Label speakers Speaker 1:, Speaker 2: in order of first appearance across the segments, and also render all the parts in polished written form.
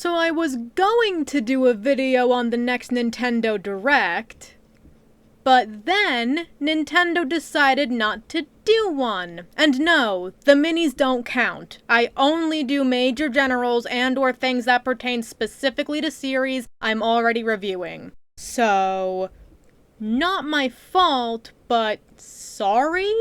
Speaker 1: So I was going to do a video on the next Nintendo Direct, but then Nintendo decided not to do one. And no, the minis don't count. I only do major generals and or things that pertain specifically to series I'm already reviewing. So, not my fault, but sorry?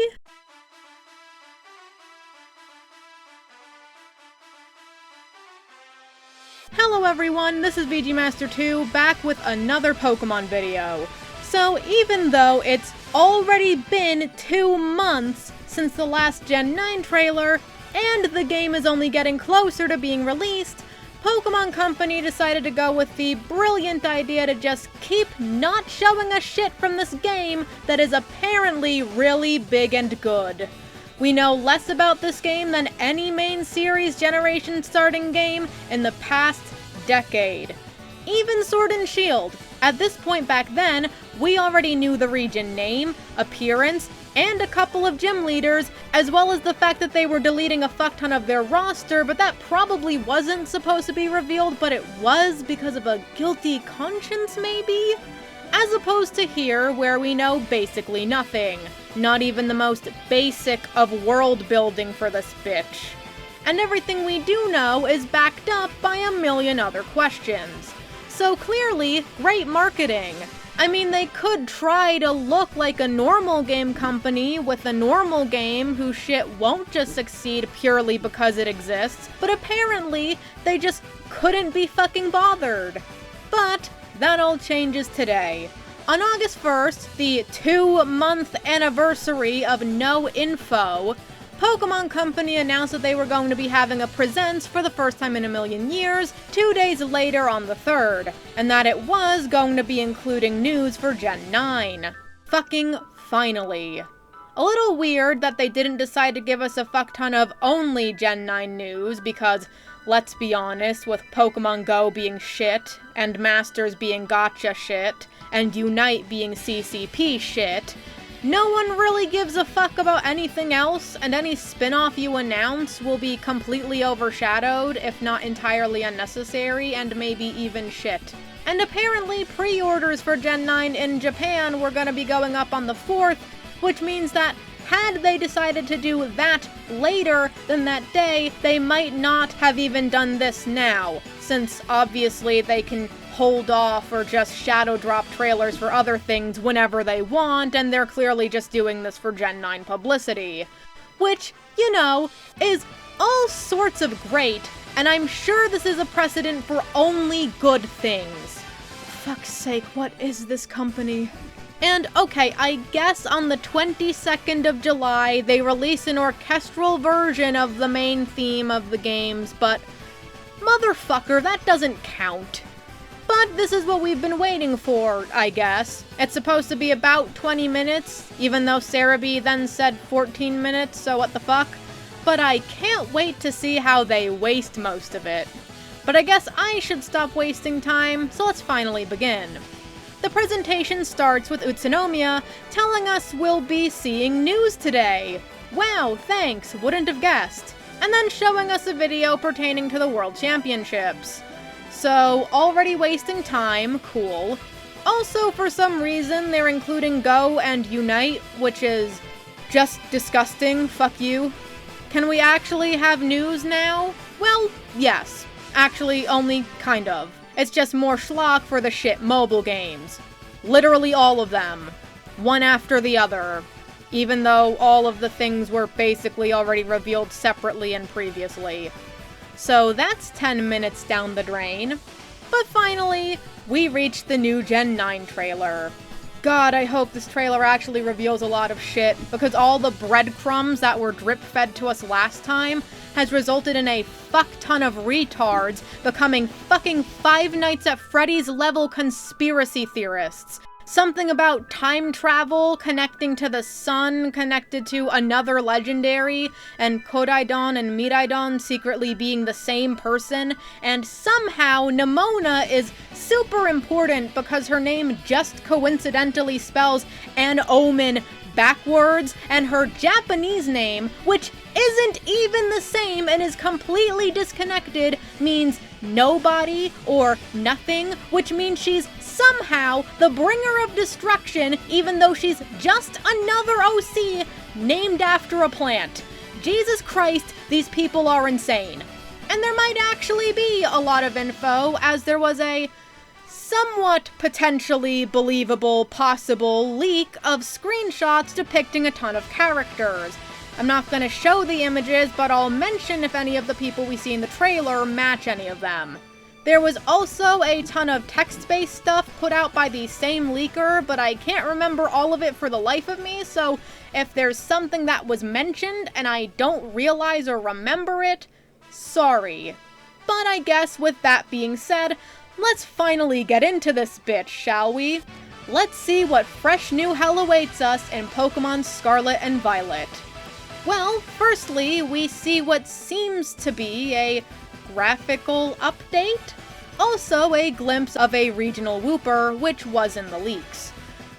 Speaker 1: Hello everyone, this is VGMaster2 back with another Pokemon video. So even though it's already been 2 months since the last Gen 9 trailer, and the game is only getting closer to being released, Pokemon Company decided to go with the brilliant idea to just keep not showing us shit from this game that is apparently really big and good. We know less about this game than any main series generation starting game in the past decade. Even Sword and Shield. At this point back then, we already knew the region name, appearance, and a couple of gym leaders, as well as the fact that they were deleting a fuck ton of their roster, but that probably wasn't supposed to be revealed, but it was because of a guilty conscience maybe? As opposed to here, where we know basically nothing. Not even the most basic of world building for this bitch. And everything we do know is backed up by a million other questions. So clearly, great marketing. I mean, they could try to look like a normal game company with a normal game whose shit won't just succeed purely because it exists, but apparently they just couldn't be fucking bothered. But that all changes today. On August 1st, the 2-month anniversary of no info, Pokemon Company announced that they were going to be having a presents for the first time in a million years, 2 days later on the 3rd, and that it was going to be including news for Gen 9. Fucking finally. A little weird that they didn't decide to give us a fuck ton of only Gen 9 news, because, let's be honest, with Pokemon Go being shit, and Masters being gacha shit, and Unite being CCP shit, no one really gives a fuck about anything else, and any spin-off you announce will be completely overshadowed, if not entirely unnecessary, and maybe even shit. And apparently pre-orders for Gen 9 in Japan were gonna be going up on the 4th, which means that had they decided to do that later than that day, they might not have even done this now, since obviously they can hold off or just shadow drop trailers for other things whenever they want, and they're clearly just doing this for Gen 9 publicity. Which, you know, is all sorts of great, and I'm sure this is a precedent for only good things. Fuck's sake, what is this company? And okay, I guess on the 22nd of July, they release an orchestral version of the main theme of the games, but motherfucker, that doesn't count. But this is what we've been waiting for, I guess. It's supposed to be about 20 minutes, even though Cerebi then said 14 minutes, so what the fuck? But I can't wait to see how they waste most of it. But I guess I should stop wasting time, so let's finally begin. The presentation starts with Utsunomiya telling us we'll be seeing news today. Wow, thanks, wouldn't have guessed. And then showing us a video pertaining to the World Championships. So, already wasting time, cool. Also, for some reason, they're including Go and Unite, which is just disgusting, fuck you. Can we actually have news now? Well, yes. Actually, only kind of. It's just more schlock for the shit mobile games. Literally all of them. One after the other. Even though all of the things were basically already revealed separately and previously. So that's 10 minutes down the drain. But finally, we reach the new Gen 9 trailer. God, I hope this trailer actually reveals a lot of shit, because all the breadcrumbs that were drip-fed to us last time has resulted in a fuck ton of retards becoming fucking Five Nights at Freddy's level conspiracy theorists. Something about time travel connecting to the sun, connected to another legendary, and Kodaidon and Miraidon secretly being the same person, and somehow Nemona is super important because her name just coincidentally spells an omen backwards, and her Japanese name, which isn't even the same and is completely disconnected, means nobody or nothing, which means she's somehow the bringer of destruction, even though she's just another OC named after a plant. Jesus Christ, these people are insane. And there might actually be a lot of info, as there was a somewhat potentially believable possible leak of screenshots depicting a ton of characters. I'm not going to show the images, but I'll mention if any of the people we see in the trailer match any of them. There was also a ton of text-based stuff put out by the same leaker, but I can't remember all of it for the life of me, so if there's something that was mentioned and I don't realize or remember it, sorry. But I guess with that being said, let's finally get into this bitch, shall we? Let's see what fresh new hell awaits us in Pokemon Scarlet and Violet. Well, firstly, we see what seems to be a graphical update. Also, a glimpse of a regional Wooper, which was in the leaks.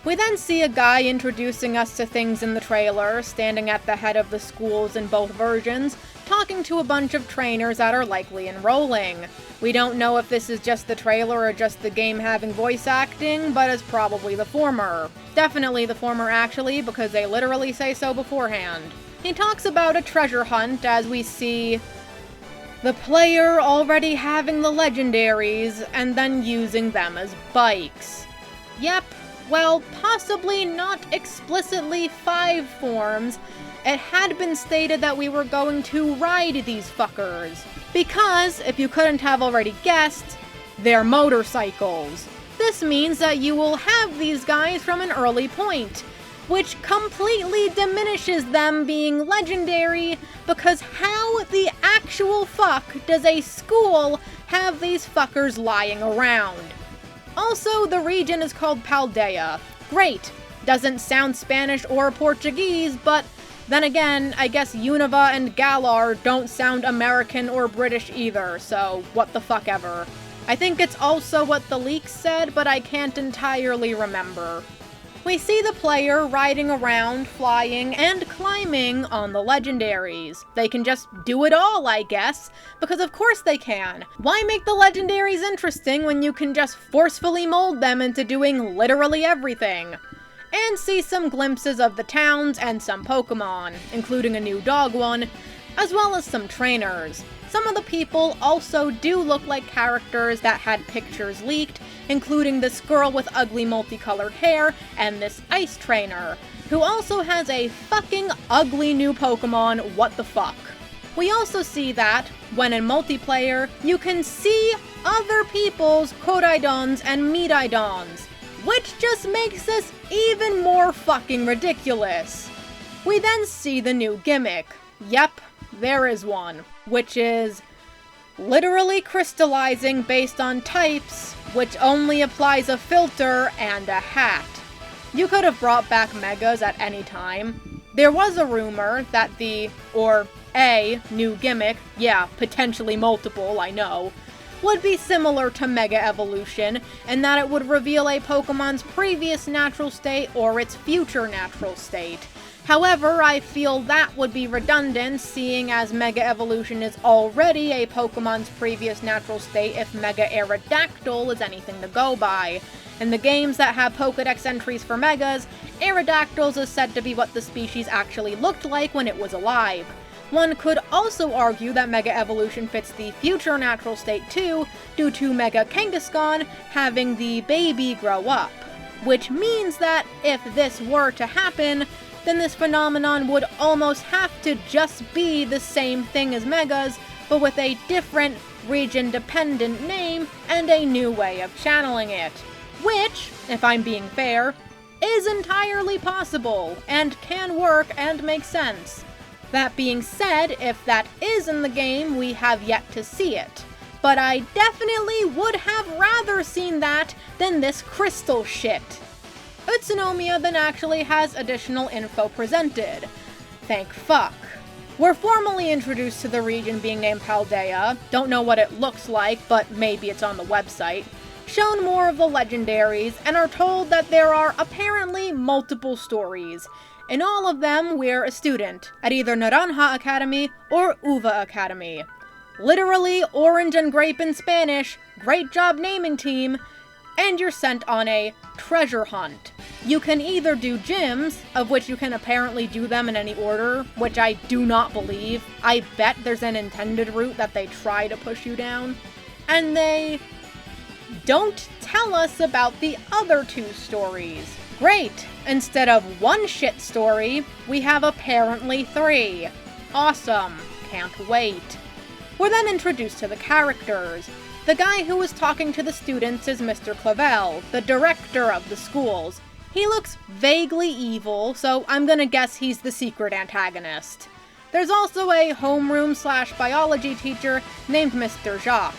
Speaker 1: We then see a guy introducing us to things in the trailer, standing at the head of the schools in both versions, talking to a bunch of trainers that are likely enrolling. We don't know if this is just the trailer or just the game having voice acting, but it's probably the former. Definitely the former, actually, because they literally say so beforehand. He talks about a treasure hunt as we see the player already having the legendaries and then using them as bikes. Yep, well, possibly not explicitly 5 forms, it had been stated that we were going to ride these fuckers. Because, if you couldn't have already guessed, they're motorcycles. This means that you will have these guys from an early point, which completely diminishes them being legendary, because how the actual fuck does a school have these fuckers lying around? Also, the region is called Paldea. Great. Doesn't sound Spanish or Portuguese, but then again, I guess Unova and Galar don't sound American or British either, so what the fuck ever. I think it's also what the leaks said, but I can't entirely remember. We see the player riding around, flying, and climbing on the legendaries. They can just do it all, I guess, because of course they can. Why make the legendaries interesting when you can just forcefully mold them into doing literally everything? And see some glimpses of the towns and some Pokemon, including a new dog one, as well as some trainers. Some of the people also do look like characters that had pictures leaked, including this girl with ugly multicolored hair and this ice trainer, who also has a fucking ugly new Pokemon, what the fuck. We also see that, when in multiplayer, you can see other people's Koraidons and Miraidons, which just makes this even more fucking ridiculous. We then see the new gimmick. Yep, there is one, which is literally crystallizing based on types, which only applies a filter and a hat. You could have brought back Megas at any time. There was a rumor that a new gimmick, yeah, potentially multiple, I know, would be similar to Mega Evolution, and that it would reveal a Pokemon's previous natural state or its future natural state. However, I feel that would be redundant, seeing as Mega Evolution is already a Pokemon's previous natural state if Mega Aerodactyl is anything to go by. In the games that have Pokedex entries for Megas, Aerodactyls is said to be what the species actually looked like when it was alive. One could also argue that Mega Evolution fits the future natural state too, due to Mega Kangaskhan having the baby grow up. Which means that if this were to happen, then this phenomenon would almost have to just be the same thing as Megas, but with a different region-dependent name and a new way of channeling it. Which, if I'm being fair, is entirely possible, and can work and make sense. That being said, if that is in the game, we have yet to see it. But I definitely would have rather seen that than this crystal shit. Utsunomiya then actually has additional info presented. Thank fuck. We're formally introduced to the region being named Paldea, don't know what it looks like, but maybe it's on the website, shown more of the legendaries, and are told that there are apparently multiple stories. In all of them, we're a student, at either Naranja Academy or Uva Academy. literally orange and grape in Spanish, great job naming team, and you're sent on a treasure hunt. You can either do gyms, of which you can apparently do them in any order, which I do not believe. I bet there's an intended route that they try to push you down. And they don't tell us about the other 2 stories. Great! Instead of 1 shit story, we have apparently 3. Awesome. Can't wait. We're then introduced to the characters. The guy who was talking to the students is Mr. Clavel, the director of the schools. He looks vaguely evil, so I'm gonna guess he's the secret antagonist. There's also a homeroom/biology teacher named Mr. Jacques.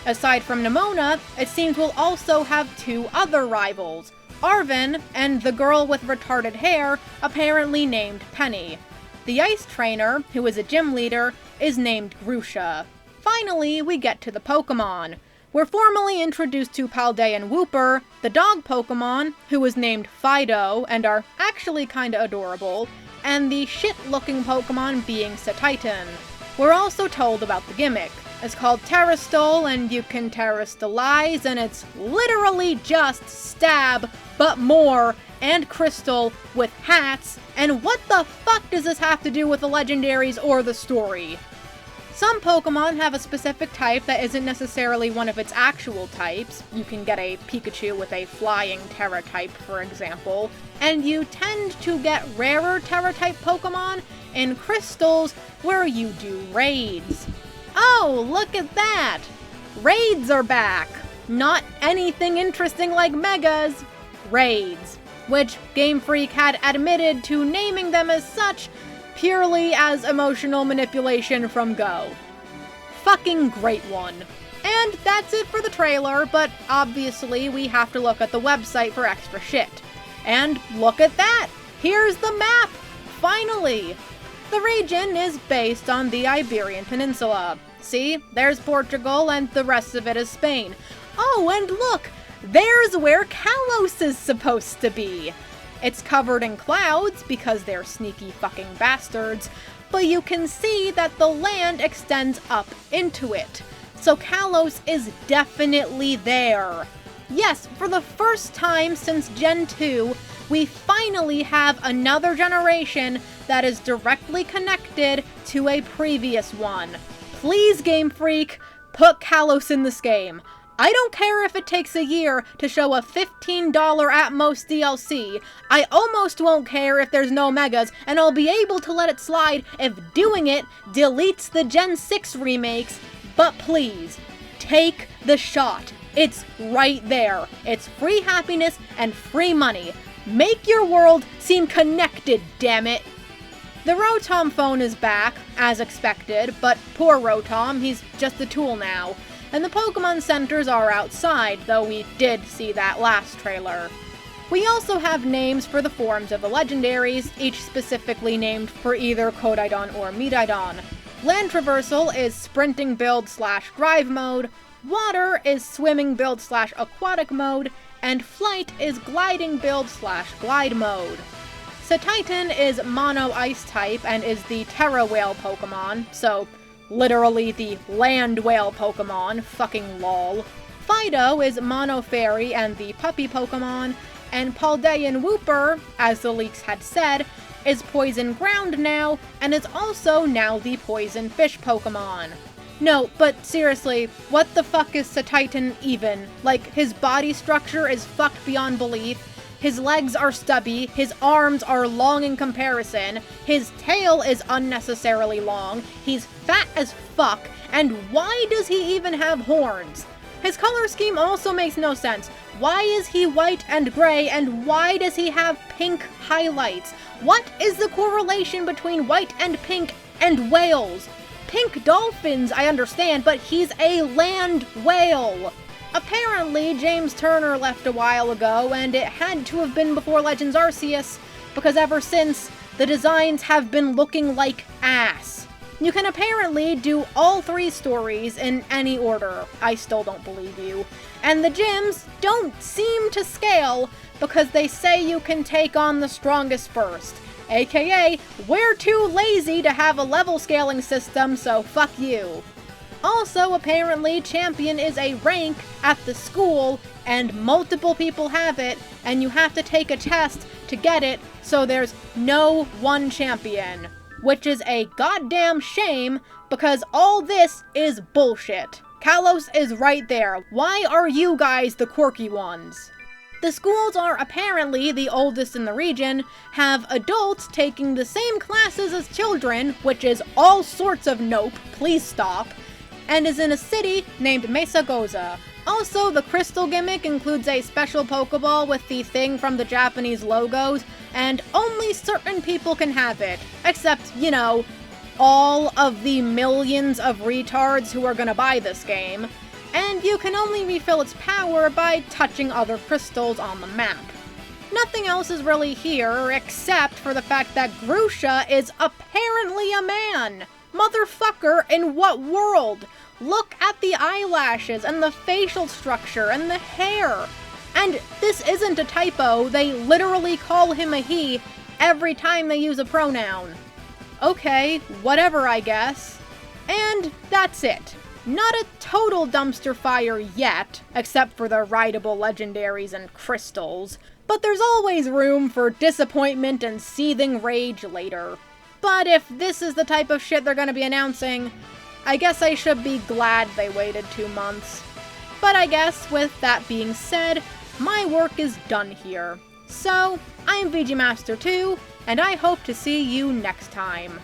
Speaker 1: Aside from Nimona, it seems we'll also have 2 other rivals, Arvin and the girl with retarded hair, apparently named Penny. The ice trainer, who is a gym leader, is named Grusha. Finally, we get to the Pokemon. We're formally introduced to Paldean and Wooper, the dog Pokemon, who is named Fido and are actually kinda adorable, and the shit-looking Pokemon being Satitan. We're also told about the gimmick. It's called Terrastol, and you can Terrastalize, and it's literally just stab, but more, and crystal with hats, and what the fuck does this have to do with the legendaries or the story? Some Pokemon have a specific type that isn't necessarily one of its actual types. You can get a Pikachu with a flying Terra type, for example, and you tend to get rarer Terra type Pokemon in crystals where you do raids. Oh, look at that! Raids are back! Not anything interesting like Megas, raids, which Game Freak had admitted to naming them as such purely as emotional manipulation from Go. Fucking great one. And that's it for the trailer, but obviously we have to look at the website for extra shit. And look at that! Here's the map! Finally! The region is based on the Iberian Peninsula. See, there's Portugal and the rest of it is Spain. Oh, and look! There's where Kalos is supposed to be! It's covered in clouds because they're sneaky fucking bastards, but you can see that the land extends up into it. So Kalos is definitely there. Yes, for the first time since Gen 2, we finally have another generation that is directly connected to a previous one. Please, Game Freak, put Kalos in this game. I don't care if it takes a year to show a $15 at most DLC. I almost won't care if there's no Megas, and I'll be able to let it slide if doing it deletes the Gen 6 remakes. But please, take the shot. It's right there. It's free happiness and free money. Make your world seem connected, damn it. The Rotom phone is back, as expected, but poor Rotom, he's just a tool now. And the Pokemon Centers are outside, though we did see that last trailer. We also have names for the forms of the legendaries, each specifically named for either Kodaidon or Miraidon. Land Traversal is sprinting build/drive mode, Water is swimming build/aquatic mode, and Flight is gliding build/glide mode. Satitan is Mono Ice type and is the Terra Whale Pokemon, so literally the land whale Pokemon, fucking lol. Fido is Mono Fairy and the puppy Pokemon, and Paldean Wooper, as the leaks had said, is Poison Ground now, and is also now the Poison Fish Pokemon. No, but seriously, what the fuck is Satitan even? Like, his body structure is fucked beyond belief, his legs are stubby, his arms are long in comparison, his tail is unnecessarily long, he's fat as fuck, and why does he even have horns? His color scheme also makes no sense. Why is he white and gray, and why does he have pink highlights? What is the correlation between white and pink and whales? Pink dolphins, I understand, but he's a land whale. Apparently, James Turner left a while ago, and it had to have been before Legends Arceus, because ever since, the designs have been looking like ass. You can apparently do all 3 stories in any order. I still don't believe you. And the gyms don't seem to scale, because they say you can take on the strongest first. AKA, we're too lazy to have a level scaling system, so fuck you. Also, apparently, champion is a rank at the school, and multiple people have it, and you have to take a test to get it, so there's no one champion. Which is a goddamn shame, because all this is bullshit. Kalos is right there. Why are you guys the quirky ones? The schools are apparently the oldest in the region, have adults taking the same classes as children, which is all sorts of nope, please stop, and is in a city named Mesa Goza. Also, the crystal gimmick includes a special Pokeball with the thing from the Japanese logos, and only certain people can have it. Except, you know, all of the millions of retards who are gonna buy this game. And you can only refill its power by touching other crystals on the map. Nothing else is really here, except for the fact that Grusha is apparently a man! Motherfucker, in what world? Look at the eyelashes, and the facial structure, and the hair! And this isn't a typo, they literally call him a he every time they use a pronoun. Okay, whatever I guess. And that's it. Not a total dumpster fire yet, except for the rideable legendaries and crystals, but there's always room for disappointment and seething rage later. But if this is the type of shit they're gonna be announcing, I guess I should be glad they waited 2 months. But I guess, with that being said, my work is done here. So, I'm VGMaster2, and I hope to see you next time.